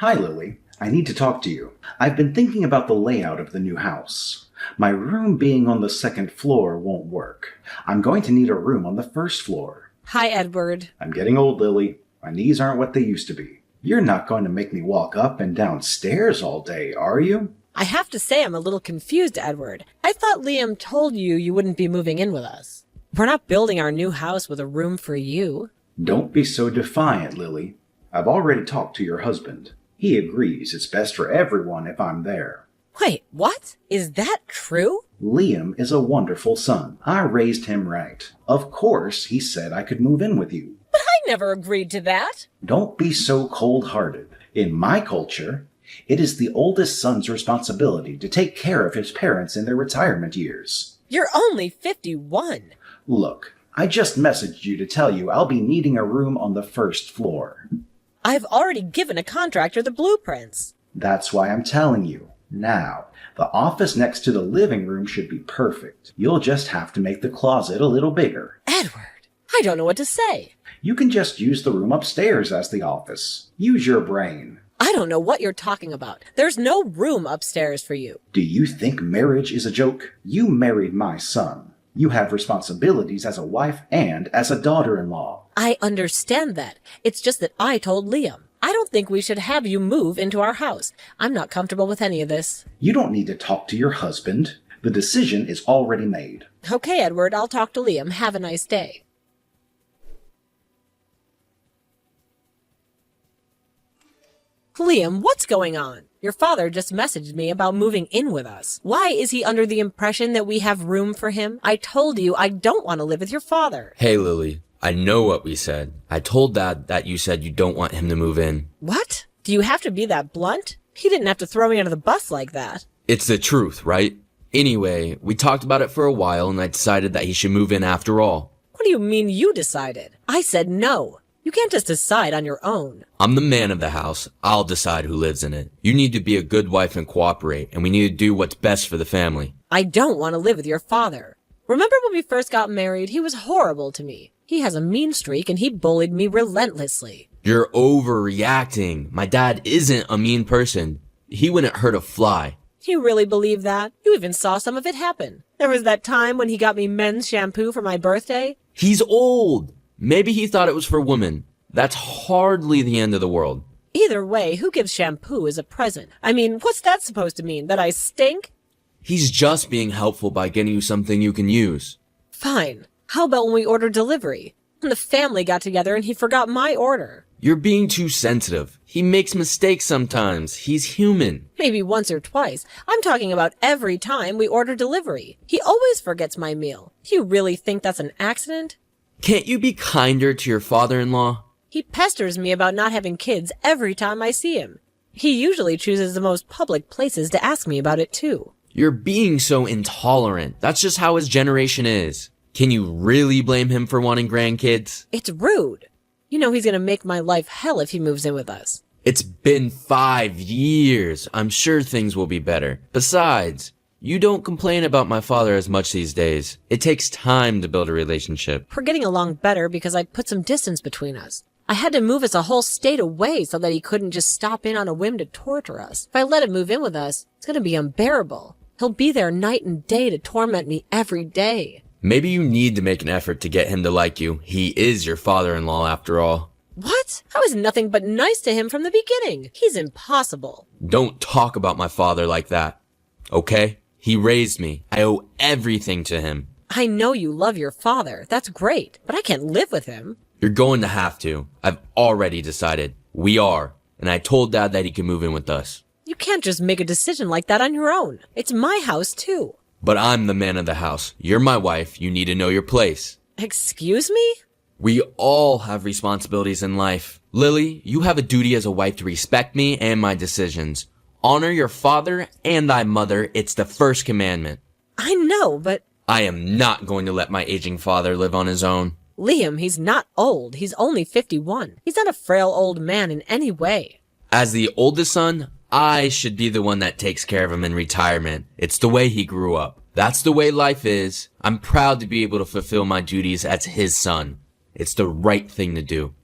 Hi, Lily. I need to talk to you. I've been thinking about the layout of the new house. My room being on the second floor won't work. I'm going to need a room on the first floor. Hi, Edward. I'm getting old, Lily. My knees aren't what they used to be. You're not going to make me walk up and down stairs all day, are you? I have to say I'm a little confused, Edward. I thought Liam told you you wouldn't be moving in with us. We're not building our new house with a room for you. Don't be so defiant, Lily. I've already talked to your husband. He agrees it's best for everyone if I'm there. Wait, what? Is that true? Liam is a wonderful son. I raised him right. Of course, he said I could move in with you. But I never agreed to that. Don't be so cold-hearted. In my culture, it is the oldest son's responsibility to take care of his parents in their retirement years. You're only 51. Look, I just messaged you to tell you I'll be needing a room on the first floor. I've already given a contractor the blueprints. That's why I'm telling you. Now, the office next to the living room should be perfect. You'll just have to make the closet a little bigger. Edward, I don't know what to say. You can just use the room upstairs as the office. Use your brain. I don't know what you're talking about. There's no room upstairs for you. Do you think marriage is a joke? You married my son. You have responsibilities as a wife and as a daughter-in-law. I understand that. It's just that I told Liam. I don't think we should have you move into our house. I'm not comfortable with any of this. You don't need to talk to your husband. The decision is already made. Okay, Edward, I'll talk to Liam. Have a nice day. Liam, what's going on? Your father just messaged me about moving in with us. Why is he under the impression that we have room for him? I told you I don't want to live with your father. Hey, Lily. I know what we said. I told Dad that you said you don't want him to move in. What? Do you have to be that blunt? He didn't have to throw me under the bus like that. It's the truth, right? Anyway, we talked about it for a while and I decided that he should move in after all. What do you mean you decided? I said no. You can't just decide on your own. I'm the man of the house. I'll decide who lives in it. You need to be a good wife and cooperate, and we need to do what's best for the family. I don't want to live with your father. Remember when we first got married? He was horrible to me. He has a mean streak and he bullied me relentlessly. You're overreacting. My dad isn't a mean person. He wouldn't hurt a fly. You really believe that? You even saw some of it happen. There was that time when he got me men's shampoo for my birthday. He's old. Maybe he thought it was for women. That's hardly the end of the world. Either way, who gives shampoo as a present? I mean, what's that supposed to mean? That I stink? He's just being helpful by getting you something you can use. Fine. How about when we order delivery? And the family got together and he forgot my order. You're being too sensitive. He makes mistakes sometimes. He's human. Maybe once or twice. I'm talking about every time we order delivery. He always forgets my meal. Do you really think that's an accident? Can't you be kinder to your father-in-law? He pesters me about not having kids every time I see him. He usually chooses the most public places to ask me about it too. You're being so intolerant. That's just how his generation is. Can you really blame him for wanting grandkids? It's rude. You know he's gonna make my life hell if he moves in with us. It's been 5 years. I'm sure things will be better. Besides, you don't complain about my father as much these days. It takes time to build a relationship. We're getting along better because I put some distance between us. I had to move us a whole state away so that he couldn't just stop in on a whim to torture us. If I let him move in with us, it's gonna be unbearable. He'll be there night and day to torment me every day. Maybe you need to make an effort to get him to like you. He is your father-in-law after all. What? I was nothing but nice to him from the beginning. He's impossible. Don't talk about my father like that, okay? He raised me. I owe everything to him. I know you love your father. That's great. But I can't live with him. You're going to have to. I've already decided. We are. And I told Dad that he can move in with us. You can't just make a decision like that on your own. It's my house, too. But I'm the man of the house. You're my wife. You need to know your place. Excuse me? We all have responsibilities in life. Lily, you have a duty as a wife to respect me and my decisions. Honor your father and thy mother. It's the first commandment. I know, but... I am not going to let my aging father live on his own. Liam, he's not old. He's only 51. He's not a frail old man in any way. As the oldest son, I should be the one that takes care of him in retirement. It's the way he grew up. That's the way life is. I'm proud to be able to fulfill my duties as his son. It's the right thing to do.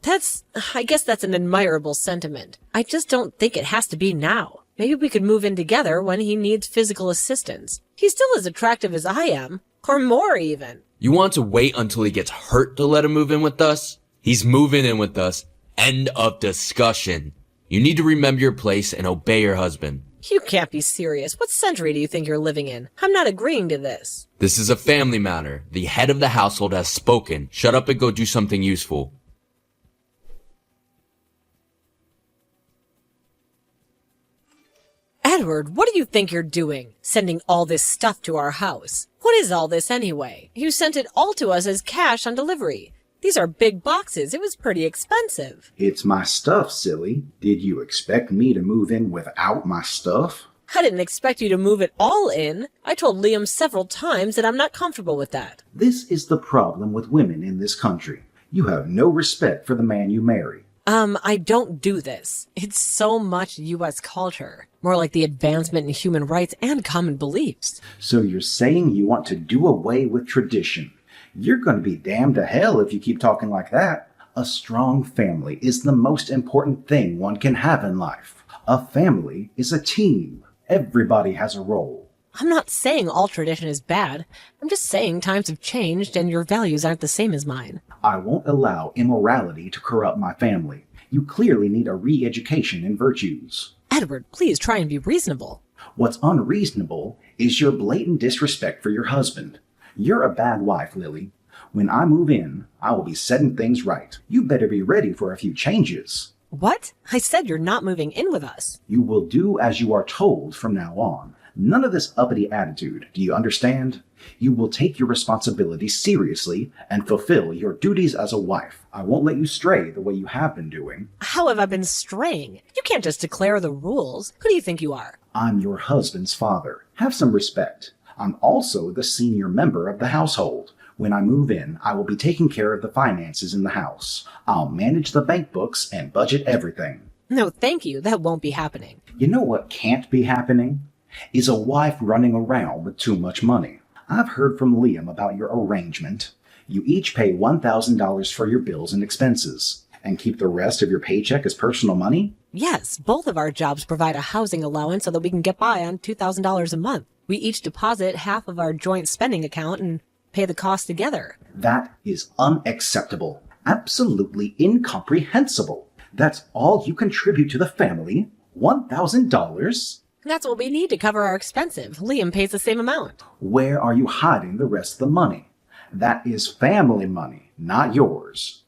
I guess that's an admirable sentiment. I just don't think it has to be now. Maybe we could move in together when he needs physical assistance. He's still as attractive as I am, or more even. You want to wait until he gets hurt to let him move in with us? He's moving in with us. End of discussion. You need to remember your place and obey your husband. You can't be serious. What century do you think you're living in? I'm not agreeing to this. This is a family matter. The head of the household has spoken. Shut up and go do something useful. Edward, what do you think you're doing, sending all this stuff to our house? What is all this anyway? You sent it all to us as cash on delivery. These are big boxes. It was pretty expensive. It's my stuff, silly. Did you expect me to move in without my stuff? I didn't expect you to move it all in. I told Liam several times that I'm not comfortable with that. This is the problem with women in this country. You have no respect for the man you marry. I don't do this. It's so much U.S. culture. More like the advancement in human rights and common beliefs. So you're saying you want to do away with tradition? You're going to be damned to hell if you keep talking like that. A strong family is the most important thing one can have in life. A family is a team. Everybody has a role. I'm not saying all tradition is bad. I'm just saying times have changed and your values aren't the same as mine. I won't allow immorality to corrupt my family. You clearly need a re-education in virtues. Edward, please try and be reasonable. What's unreasonable is your blatant disrespect for your husband. You're a bad wife, Lily. When I move in, I will be setting things right. You better be ready for a few changes. What? I said you're not moving in with us. You will do as you are told from now on. None of this uppity attitude, do you understand? You will take your responsibilities seriously and fulfill your duties as a wife. I won't let you stray the way you have been doing. How have I been straying? You can't just declare the rules. Who do you think you are? I'm your husband's father. Have some respect. I'm also the senior member of the household. When I move in, I will be taking care of the finances in the house. I'll manage the bank books and budget everything. No, thank you. That won't be happening. You know what can't be happening? Is a wife running around with too much money. I've heard from Liam about your arrangement. You each pay $1,000 for your bills and expenses, and keep the rest of your paycheck as personal money? Yes, both of our jobs provide a housing allowance so that we can get by on $2,000 a month. We each deposit half of our joint spending account and pay the cost together. That is unacceptable. Absolutely incomprehensible. That's all you contribute to the family? $1,000? That's what we need to cover our expenses. Liam pays the same amount. Where are you hiding the rest of the money? That is family money, not yours.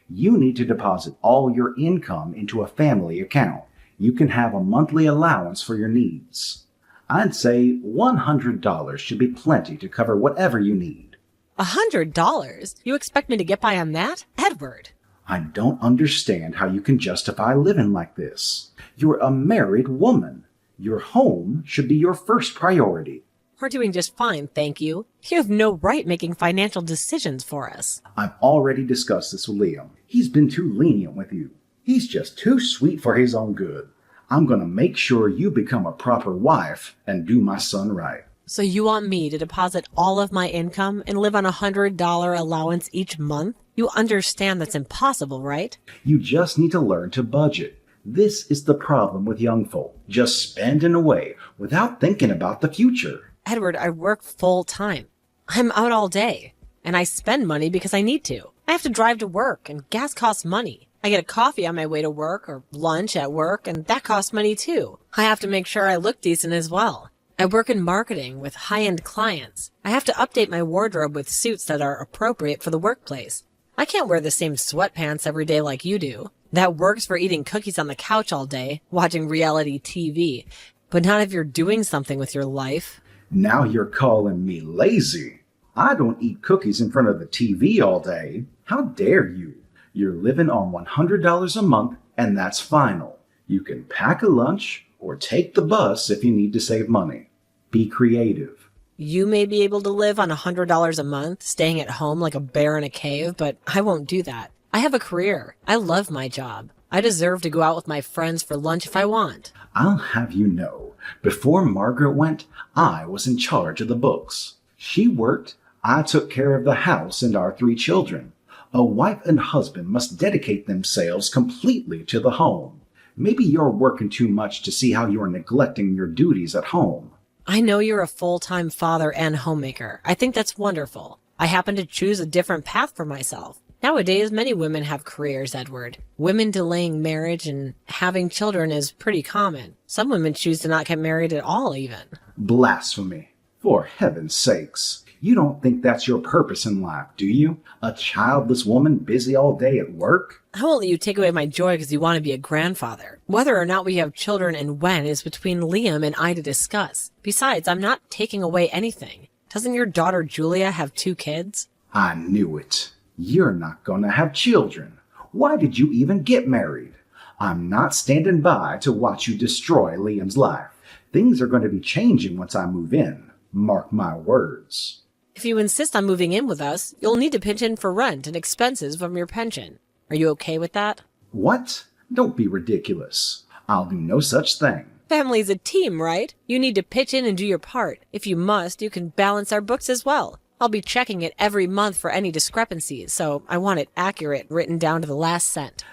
You need to deposit all your income into a family account. You can have a monthly allowance for your needs. I'd say $100 should be plenty to cover whatever you need. $100? You expect me to get by on that? Edward. I don't understand how you can justify living like this. You're a married woman. Your home should be your first priority. We're doing just fine, thank you. You have no right making financial decisions for us. I've already discussed this with Liam. He's been too lenient with you. He's just too sweet for his own good. I'm going to make sure you become a proper wife and do my son right. So you want me to deposit all of my income and live on a $100 allowance each month? You understand that's impossible, right? You just need to learn to budget. This is the problem with young folk, just spending away without thinking about the future. Edward, I work full time. I'm out all day, and I spend money because I need to. I have to drive to work, and gas costs money. I get a coffee on my way to work or lunch at work, and that costs money too. I have to make sure I look decent as well. I work in marketing with high-end clients. I have to update my wardrobe with suits that are appropriate for the workplace. I can't wear the same sweatpants every day like you do. That works for eating cookies on the couch all day, watching reality TV, but not if you're doing something with your life. Now you're calling me lazy. I don't eat cookies in front of the TV all day. How dare you? You're living on $100 a month, and that's final. You can pack a lunch or take the bus if you need to save money. Be creative. You may be able to live on $100 a month, staying at home like a bear in a cave, but I won't do that. I have a career. I love my job. I deserve to go out with my friends for lunch if I want. I'll have you know, before Margaret went, I was in charge of the books. She worked, I took care of the house and our 3 children. A wife and husband must dedicate themselves completely to the home. Maybe you're working too much to see how you're neglecting your duties at home. I know you're a full-time father and homemaker. I think that's wonderful. I happen to choose a different path for myself. Nowadays, many women have careers, Edward. Women delaying marriage and having children is pretty common. Some women choose to not get married at all, even. Blasphemy. For heaven's sakes. You don't think that's your purpose in life, do you? A childless woman busy all day at work? I won't let you take away my joy because you want to be a grandfather. Whether or not we have children and when is between Liam and I to discuss. Besides, I'm not taking away anything. Doesn't your daughter Julia have 2 kids? I knew it. You're not going to have children. Why did you even get married? I'm not standing by to watch you destroy Liam's life. Things are going to be changing once I move in. Mark my words. If you insist on moving in with us, you'll need to pitch in for rent and expenses from your pension. Are you okay with that? What? Don't be ridiculous. I'll do no such thing. Family's a team, right? You need to pitch in and do your part. If you must, you can balance our books as well. I'll be checking it every month for any discrepancies, so I want it accurate, written down to the last cent.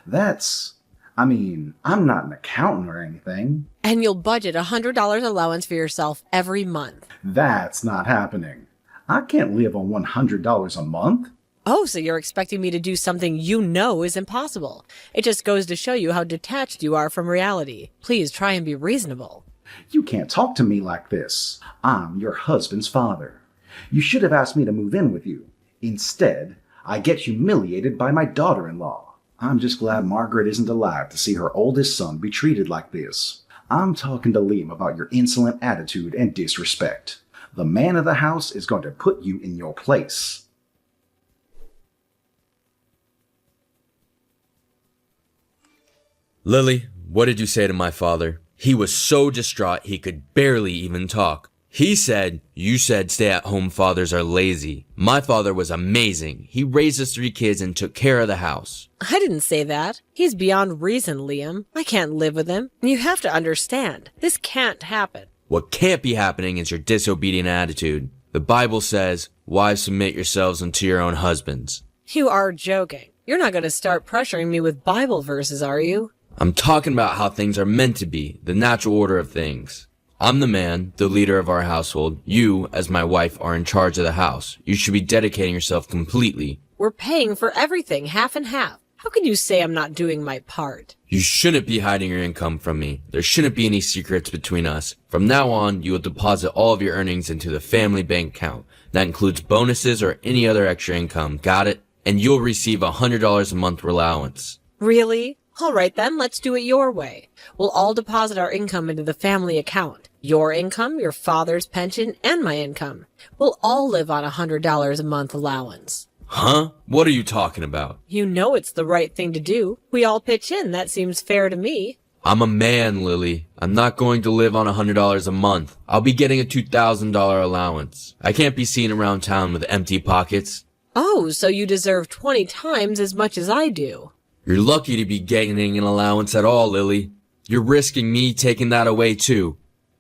I'm not an accountant or anything. And you'll budget $100 allowance for yourself every month. That's not happening. I can't live on $100 a month. Oh, so you're expecting me to do something you know is impossible. It just goes to show you how detached you are from reality. Please try and be reasonable. You can't talk to me like this. I'm your husband's father. You should have asked me to move in with you. Instead, I get humiliated by my daughter-in-law. I'm just glad Margaret isn't alive to see her oldest son be treated like this. I'm talking to Liam about your insolent attitude and disrespect. The man of the house is going to put you in your place. Lily, what did you say to my father? He was so distraught he could barely even talk. He said, you said stay-at-home fathers are lazy. My father was amazing. He raised us 3 kids and took care of the house. I didn't say that. He's beyond reason, Liam. I can't live with him. You have to understand. This can't happen. What can't be happening is your disobedient attitude. The Bible says, wives, submit yourselves unto your own husbands. You are joking. You're not going to start pressuring me with Bible verses, are you? I'm talking about how things are meant to be, the natural order of things. I'm the man, the leader of our household. You, as my wife, are in charge of the house. You should be dedicating yourself completely. We're paying for everything, half and half. How can you say I'm not doing my part? You shouldn't be hiding your income from me. There shouldn't be any secrets between us. From now on, you will deposit all of your earnings into the family bank account. That includes bonuses or any other extra income. Got it? And you'll receive $100 a month allowance. Really? All right then, let's do it your way. We'll all deposit our income into the family account. Your income, your father's pension, and my income. We'll all live on $100 a month allowance. Huh? What are you talking about? You know it's the right thing to do. We all pitch in. That seems fair to me. I'm a man, Lily. I'm not going to live on $100 a month. I'll be getting a $2,000 allowance. I can't be seen around town with empty pockets. Oh, so you deserve 20 times as much as I do. You're lucky to be getting an allowance at all, Lily. You're risking me taking that away too.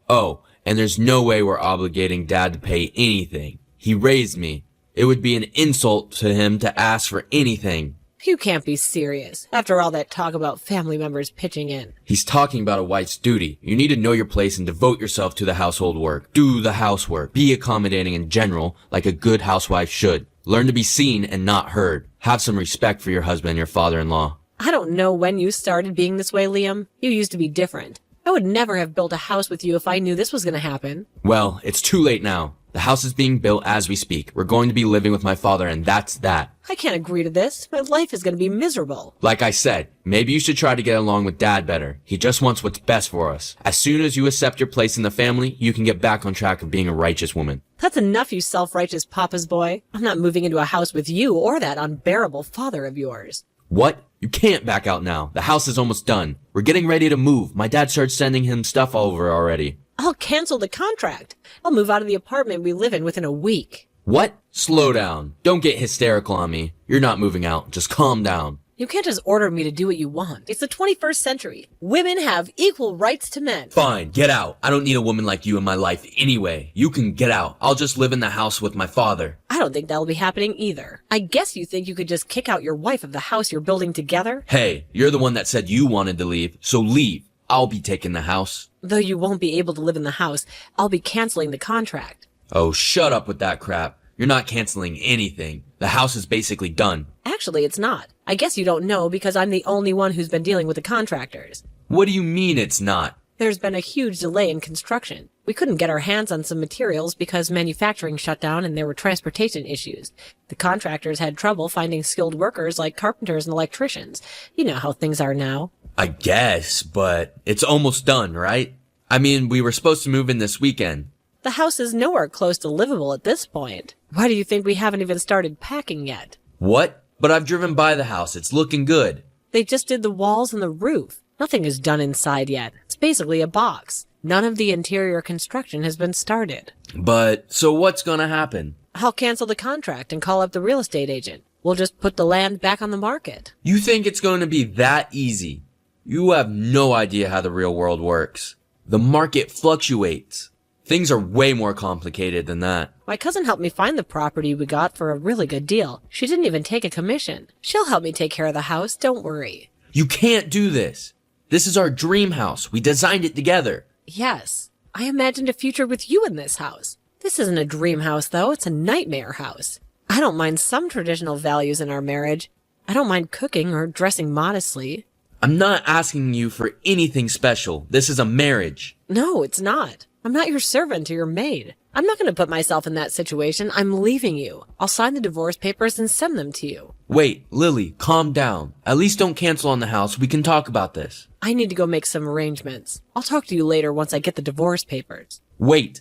Oh, and there's no way we're obligating Dad to pay anything. He raised me. It would be an insult to him to ask for anything. You can't be serious, after all that talk about family members pitching in. He's talking about a wife's duty. You need to know your place and devote yourself to the household work. Do the housework. Be accommodating in general, like a good housewife should. Learn to be seen and not heard. Have some respect for your husband and your father-in-law. I don't know when you started being this way, Liam. You used to be different. I would never have built a house with you if I knew this was going to happen. Well, it's too late now. The house is being built as we speak. We're going to be living with my father, and that's that. I can't agree to this. My life is going to be miserable. Like I said, maybe you should try to get along with Dad better. He just wants what's best for us. As soon as you accept your place in the family, you can get back on track of being a righteous woman. That's enough, you self-righteous papa's boy. I'm not moving into a house with you or that unbearable father of yours. What? You can't back out now. The house is almost done. We're getting ready to move. My dad started sending him stuff over already. I'll cancel the contract. I'll move out of the apartment we live in within a week. What? Slow down. Don't get hysterical on me. You're not moving out. Just calm down. You can't just order me to do what you want. It's the 21st century. Women have equal rights to men. Fine, get out. I don't need a woman like you in my life anyway. You can get out. I'll just live in the house with my father. I don't think that'll be happening either. I guess you think you could just kick out your wife of the house you're building together? Hey, you're the one that said you wanted to leave, so leave. I'll be taking the house. Though you won't be able to live in the house, I'll be canceling the contract. Oh, shut up with that crap. You're not canceling anything. The house is basically done. Actually, it's not. I guess you don't know because I'm the only one who's been dealing with the contractors. What do you mean it's not? There's been a huge delay in construction. We couldn't get our hands on some materials because manufacturing shut down and there were transportation issues. The contractors had trouble finding skilled workers like carpenters and electricians. You know how things are now. I guess, but it's almost done, right? I mean, we were supposed to move in this weekend. The house is nowhere close to livable at this point. Why do you think we haven't even started packing yet? What? But I've driven by the house. It's looking good. They just did the walls and the roof. Nothing is done inside yet. It's basically a box. None of the interior construction has been started. But, so what's gonna happen? I'll cancel the contract and call up the real estate agent. We'll just put the land back on the market. You think it's going to be that easy? You have no idea how the real world works. The market fluctuates. Things are way more complicated than that. My cousin helped me find the property we got for a really good deal. She didn't even take a commission. She'll help me take care of the house, don't worry. You can't do this. This is our dream house. We designed it together. Yes, I imagined a future with you in this house. This isn't a dream house, though. It's a nightmare house. I don't mind some traditional values in our marriage. I don't mind cooking or dressing modestly. I'm not asking you for anything special. This is a marriage. No, it's not. I'm not your servant or your maid. I'm not going to put myself in that situation. I'm leaving you. I'll sign the divorce papers and send them to you. Wait, Lily, calm down. At least don't cancel on the house. We can talk about this. I need to go make some arrangements. I'll talk to you later once I get the divorce papers. Wait.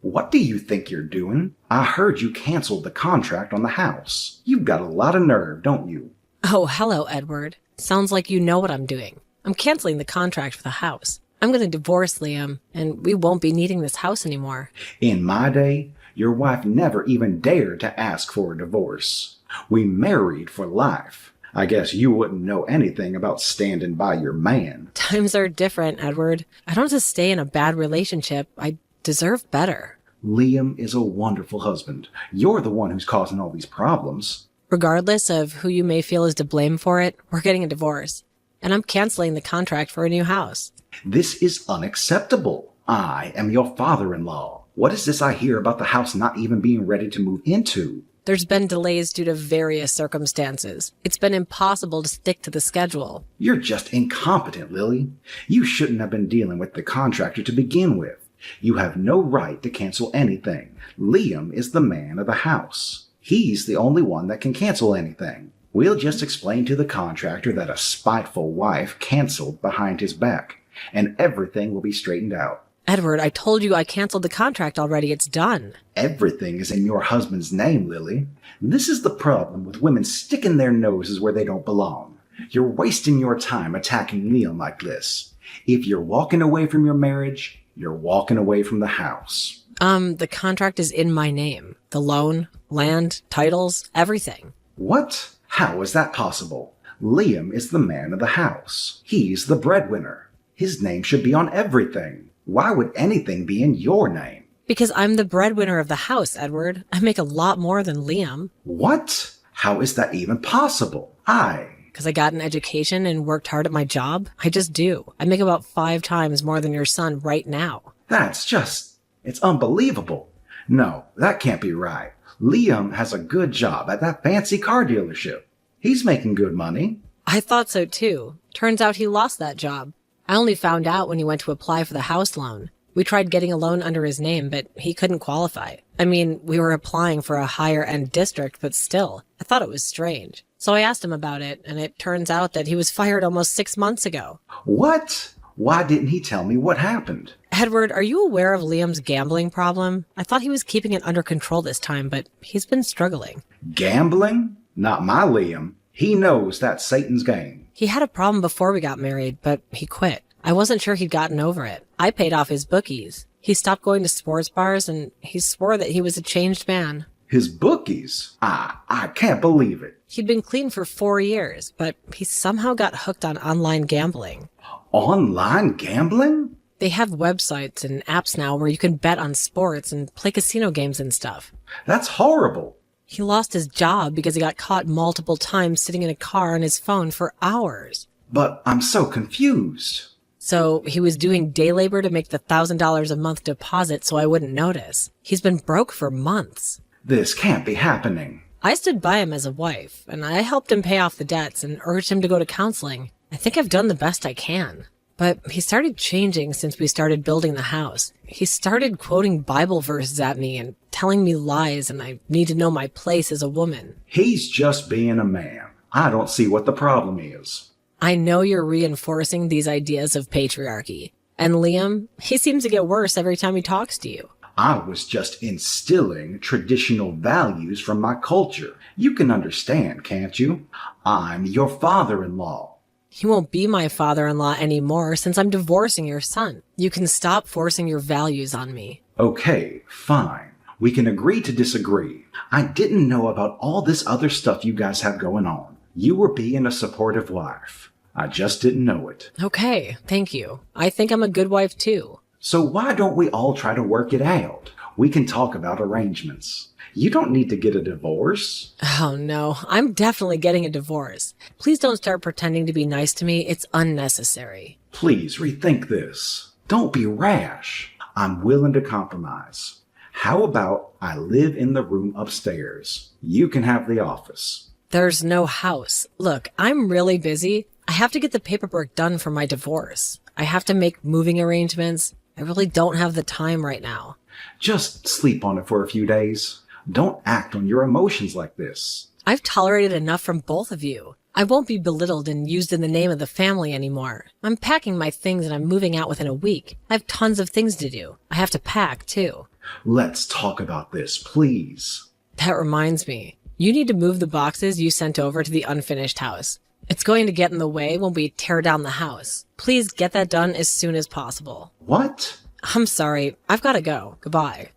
What do you think you're doing? I heard you canceled the contract on the house. You've got a lot of nerve, don't you? Oh, hello, Edward. Sounds like you know what I'm doing. I'm canceling the contract for the house. I'm going to divorce Liam, and we won't be needing this house anymore. In my day, your wife never even dared to ask for a divorce. We married for life. I guess you wouldn't know anything about standing by your man. Times are different, Edward. I don't have to stay in a bad relationship. I deserve better. Liam is a wonderful husband. You're the one who's causing all these problems. Regardless of who you may feel is to blame for it, we're getting a divorce. And I'm canceling the contract for a new house. This is unacceptable. I am your father-in-law. What is this I hear about the house not even being ready to move into? There's been delays due to various circumstances. It's been impossible to stick to the schedule. You're just incompetent, Lily. You shouldn't have been dealing with the contractor to begin with. You have no right to cancel anything. Liam is the man of the house. He's the only one that can cancel anything. We'll just explain to the contractor that a spiteful wife canceled behind his back, and everything will be straightened out. Edward, I told you I canceled the contract already. It's done. Everything is in your husband's name, Lily. This is the problem with women sticking their noses where they don't belong. You're wasting your time attacking Liam like this. If you're walking away from your marriage, you're walking away from the house. The contract is in my name. The loan, land, titles, everything. What? How is that possible? Liam is the man of the house. He's the breadwinner. His name should be on everything. Why would anything be in your name? Because I'm the breadwinner of the house, Edward. I make a lot more than Liam. What? How is that even possible? Because I got an education and worked hard at my job. I just do. I make about 5 times more than your son right now. It's unbelievable. No, that can't be right. Liam has a good job at that fancy car dealership. He's making good money. I thought so too. Turns out he lost that job. I only found out when he went to apply for the house loan. We tried getting a loan under his name, but he couldn't qualify. I mean, we were applying for a higher end district, but still, I thought it was strange. So I asked him about it, and it turns out that he was fired almost 6 months ago. What? Why didn't he tell me what happened? Edward, are you aware of Liam's gambling problem? I thought he was keeping it under control this time, but he's been struggling. Gambling? Not my Liam. He knows that's Satan's game. He had a problem before we got married, but he quit. I wasn't sure he'd gotten over it. I paid off his bookies. He stopped going to sports bars, and he swore that he was a changed man. His bookies? I can't believe it. He'd been clean for 4 years, but he somehow got hooked on online gambling. Online gambling? They have websites and apps now where you can bet on sports and play casino games and stuff. That's horrible. He lost his job because he got caught multiple times sitting in a car on his phone for hours. But I'm so confused. So he was doing day labor to make the $1,000 a month deposit so I wouldn't notice. He's been broke for months. This can't be happening. I stood by him as a wife, and I helped him pay off the debts and urged him to go to counseling. I think I've done the best I can. But he started changing since we started building the house. He started quoting Bible verses at me and telling me lies, and I need to know my place as a woman. He's just being a man. I don't see what the problem is. I know you're reinforcing these ideas of patriarchy. And Liam, he seems to get worse every time he talks to you. I was just instilling traditional values from my culture. You can understand, can't you? I'm your father-in-law. He won't be my father-in-law anymore since I'm divorcing your son. You can stop forcing your values on me. Okay, fine. We can agree to disagree. I didn't know about all this other stuff you guys have going on. You were being a supportive wife. I just didn't know it. Okay, thank you. I think I'm a good wife too. So why don't we all try to work it out? We can talk about arrangements. You don't need to get a divorce. Oh no, I'm definitely getting a divorce. Please don't start pretending to be nice to me. It's unnecessary. Please rethink this. Don't be rash. I'm willing to compromise. How about I live in the room upstairs? You can have the office. There's no house. Look, I'm really busy. I have to get the paperwork done for my divorce. I have to make moving arrangements. I really don't have the time right now. Just sleep on it for a few days. Don't act on your emotions like this. I've tolerated enough from both of you. I won't be belittled and used in the name of the family anymore. I'm packing my things and I'm moving out within a week. I have tons of things to do. I have to pack, too. Let's talk about this, please. That reminds me. You need to move the boxes you sent over to the unfinished house. It's going to get in the way when we tear down the house. Please get that done as soon as possible. What? I'm sorry. I've got to go. Goodbye.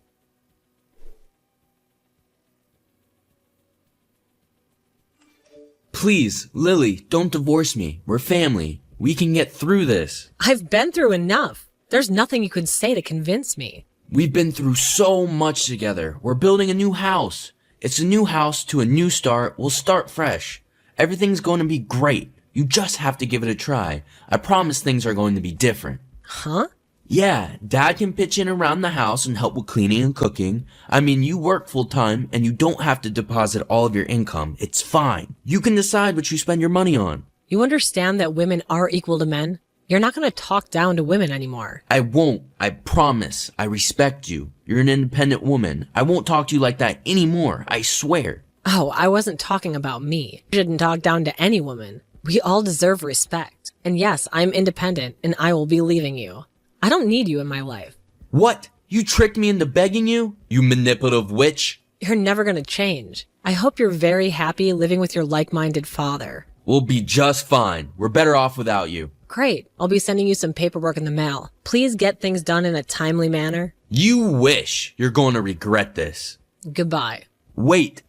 Please, Lily, don't divorce me. We're family. We can get through this. I've been through enough. There's nothing you can say to convince me. We've been through so much together. We're building a new house. It's a new house to a new start. We'll start fresh. Everything's going to be great. You just have to give it a try. I promise things are going to be different. Huh? Yeah, Dad can pitch in around the house and help with cleaning and cooking. I mean, you work full time and you don't have to deposit all of your income. It's fine. You can decide what you spend your money on. You understand that women are equal to men? You're not going to talk down to women anymore. I won't. I promise. I respect you. You're an independent woman. I won't talk to you like that anymore. I swear. Oh, I wasn't talking about me. You shouldn't talk down to any woman. We all deserve respect. And yes, I'm independent and I will be leaving you. I don't need you in my life. What? You tricked me into begging you? You manipulative witch? You're never going to change. I hope you're very happy living with your like-minded father. We'll be just fine. We're better off without you. Great. I'll be sending you some paperwork in the mail. Please get things done in a timely manner. You wish. You're going to regret this. Goodbye. Wait.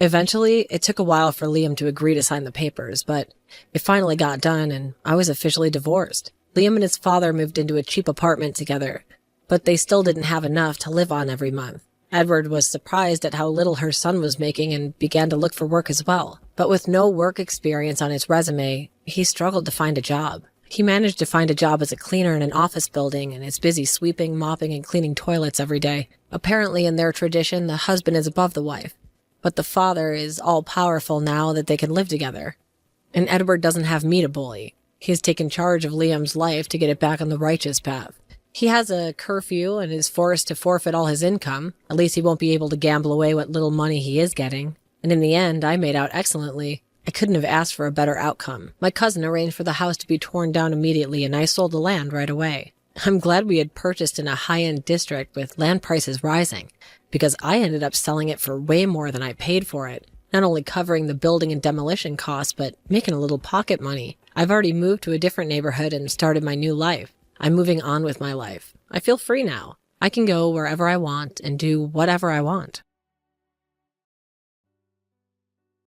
Eventually, it took a while for Liam to agree to sign the papers, but it finally got done and I was officially divorced. Liam and his father moved into a cheap apartment together, but they still didn't have enough to live on every month. Edward was surprised at how little her son was making and began to look for work as well. But with no work experience on his resume, he struggled to find a job. He managed to find a job as a cleaner in an office building and is busy sweeping, mopping, and cleaning toilets every day. Apparently, in their tradition, the husband is above the wife. But the father is all-powerful now that they can live together. And Edward doesn't have me to bully. He has taken charge of Liam's life to get it back on the righteous path. He has a curfew and is forced to forfeit all his income. At least he won't be able to gamble away what little money he is getting. And in the end, I made out excellently. I couldn't have asked for a better outcome. My cousin arranged for the house to be torn down immediately, and I sold the land right away. I'm glad we had purchased in a high-end district with land prices rising, because I ended up selling it for way more than I paid for it, not only covering the building and demolition costs, but making a little pocket money. I've already moved to a different neighborhood and started my new life. I'm moving on with my life. I feel free now. I can go wherever I want and do whatever I want.